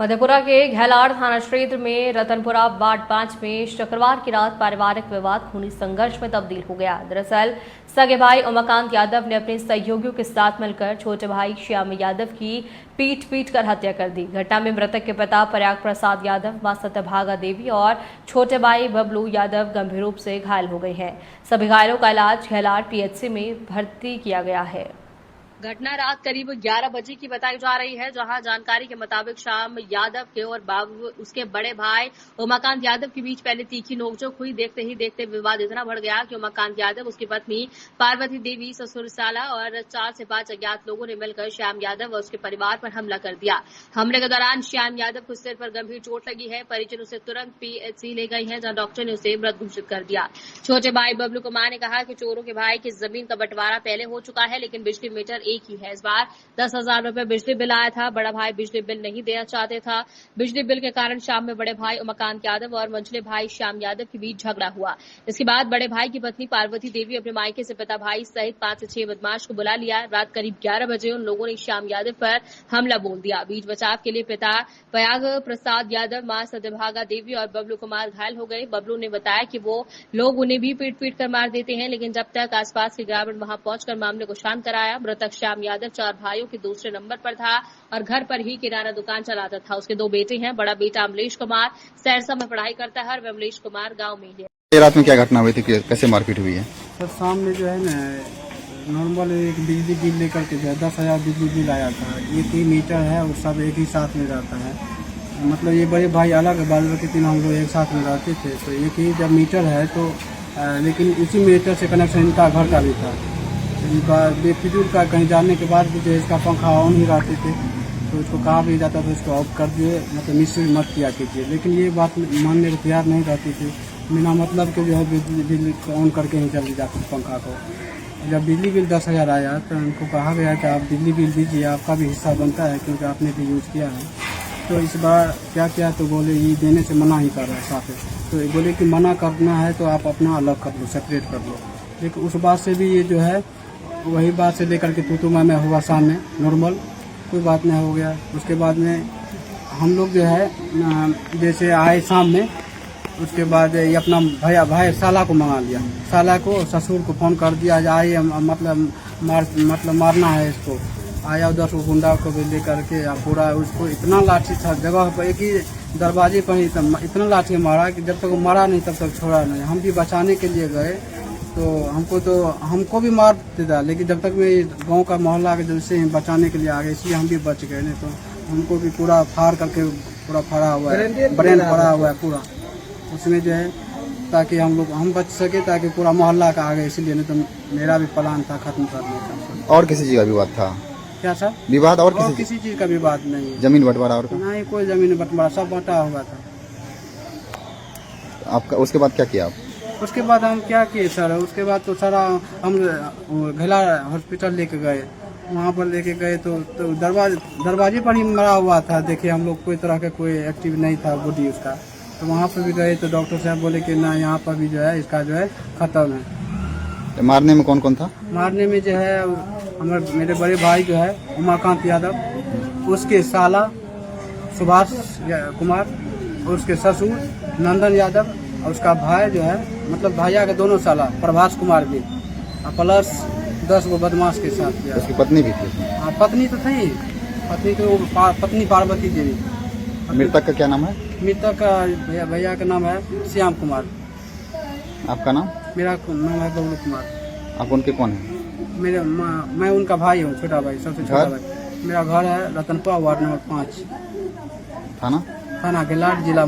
मधेपुरा के घेलाड़ थाना क्षेत्र में रतनपुरा वार्ड 5 में शुक्रवार की रात पारिवारिक विवाद खूनी संघर्ष में तब्दील हो गया। दरअसल सगे भाई उमाकांत यादव ने अपने सहयोगियों के साथ मिलकर छोटे भाई श्याम यादव की पीट कर हत्या कर दी। घटना में मृतक के पिता प्रयाग प्रसाद यादव, मां सत्यभागा देवी और छोटे भाई बबलू यादव गंभीर रूप से घायल हो गए हैं। सभी घायलों का इलाज घेलाड़ पीएचसी में भर्ती किया गया है। घटना रात करीब 11 बजे की बताई जा रही है, जहां जानकारी के मुताबिक श्याम यादव के और उसके बड़े भाई उमाकांत यादव के बीच पहले तीखी नोकझोंक हुई। देखते ही देखते विवाद इतना बढ़ गया कि उमाकांत यादव, उसकी पत्नी पार्वती देवी, ससुर साला और 4 से 5 अज्ञात लोगों ने मिलकर श्याम यादव और उसके परिवार पर हमला कर दिया। हमले के दौरान श्याम यादव को सिर पर गंभीर चोट लगी है। परिजन उसे तुरंत पीएचसी ले गए हैं, जहां डॉक्टर ने उसे मृत घोषित कर दिया। छोटे भाई बबलू कुमार ने कहा कि चोरों के भाई की जमीन का बंटवारा पहले हो चुका है, लेकिन बिजली मीटर एक ही है। इस बार 10,000 रुपए बिजली बिल आया था। बड़ा भाई बिजली बिल नहीं देना चाहते था। बिजली बिल के कारण शाम में बड़े भाई उमाकांत यादव और मंझले भाई श्याम यादव के बीच झगड़ा हुआ। इसके बाद बड़े भाई की पत्नी पार्वती देवी अपने मायके से पिता भाई सहित 5 से 6 बदमाश को बुला लिया। रात करीब 11 बजे उन लोगों ने श्याम यादव पर हमला बोल दिया। बीच बचाव के लिए पिता प्रयाग प्रसाद यादव, मां सत्यभागा देवी और बबलू कुमार घायल हो गए। बबलू ने बताया कि वो लोग उन्हें भी पीट कर मार देते हैं, लेकिन जब तक आसपास के ग्रामीण वहां पहुंचकर मामले को शांत कराया। मृतक श्याम यादव 4 भाइयों के दूसरे नंबर पर था और घर पर ही किराना दुकान चलाता था। उसके 2 बेटे हैं। बड़ा बेटा अमलेश कुमार सहरसा में पढ़ाई करता है और अमलेश कुमार गांव में ही है। रात में क्या घटना हुई थी, कैसे मारपीट हुई है? सर शाम में जो है ना नॉर्मल एक बिजली बिल लेकर के 10,000 बिजली बिल आया था। एक ही मीटर है और सब एक ही साथ में रहता है। मतलब ये बड़े भाई अलग है, बाद के 3 हम लोग एक साथ में रहते थे। तो एक ही जब मीटर है तो लेकिन उसी मीटर से कनेक्शन इनका घर का भी था। इनका बेफिजूल का कहीं जाने के बाद भी जो इसका पंखा ऑन ही रहते थे, तो उसको कहा भी जाता था इसको ऑफ कर दिए, मतलब मिस्त्री मत किया कीजिए। लेकिन ये बात मानने को तैयार नहीं रहती थी। बिना मतलब के जो है बिजली ऑन करके ही चल जाते पंखा को। जब बिजली बिल 10,000 आया तो उनको कहा गया कि आप बिजली बिल दीजिए, आपका भी हिस्सा बनता है क्योंकि आपने भी यूज़ किया है। तो इस बार क्या किया तो बोले ये देने से मना ही कर रहा है साथ। तो बोले कि मना करना है तो आप अपना अलग कर लो, सेपरेट कर लो। लेकिन उस बात से भी ये जो है वही बात से लेकर के तू मैं हुआ सामने नॉर्मल, कोई बात नहीं हो गया। उसके बाद में हम लोग जो है जैसे आए सामने, उसके बाद ये अपना भाई साला को मंगा लिया। साला को ससुर को फोन कर दिया, आइए मतलब मारना है इसको। आया 10 गुंडा को भी लेकर के पूरा उसको इतना लाठी था जगह पर, एक ही दरवाजे पर ही इतना लाठी मारा कि जब तक वो मरा नहीं तब तक छोड़ा नहीं। हम भी बचाने के लिए गए तो हमको भी मार देता, लेकिन जब तक मैं गांव का मोहल्ला के जैसे बचाने के लिए आ गए, इसलिए हम भी बच गए। नहीं तो हमको भी पूरा फाड़ करके पूरा फड़ा हुआ है, ब्रेन फड़ा हुआ है पूरा उसमें जो है, ताकि हम बच सके, ताकि पूरा मोहल्ला का आ गए। इसलिए नहीं तो मेरा भी प्लान था खत्म करने का। और किसी चीज का विवाद था क्या सर? विवाद और किसी चीज का विवाद नहीं, जमीन बंटवारा और नहीं कोई जमीन बंटवारा, सब बांटा हुआ था। आपका उसके बाद क्या किया आप? उसके बाद हम क्या किए सर, उसके बाद तो सारा हम घेला हॉस्पिटल लेके गए। वहाँ पर लेके गए तो दरवाजे पर ही मरा हुआ था। देखिए हम लोग कोई तरह का कोई एक्टिव नहीं था बॉडी उसका। तो वहाँ पर भी गए तो डॉक्टर साहब बोले कि ना यहाँ पर भी जो है इसका जो है खत्म है। तो मारने में कौन कौन था? मारने में जो है मेरे बड़े भाई जो है उमाकांत यादव, उसके साला सुभाष कुमार और उसके ससुर नंदन यादव और उसका भाई जो है मतलब भैया के दोनों साला प्रभास कुमार भी, प्लस 10 गो बदमाश के साथ किया। उसकी पत्नी भी थी? हाँ पत्नी तो थी, पत्नी पार्वती देवी। मृतक का क्या नाम है? मृतक का भैया का नाम है श्याम कुमार। आपका नाम? मेरा नाम है बबलू कुमार। आप उनके कौन है? मैं उनका भाई हूँ, छोटा भाई, सबसे छोटा भाई। मेरा घर है रतनपुरा वार्ड नंबर 5, थाना घेलाड़ जिला।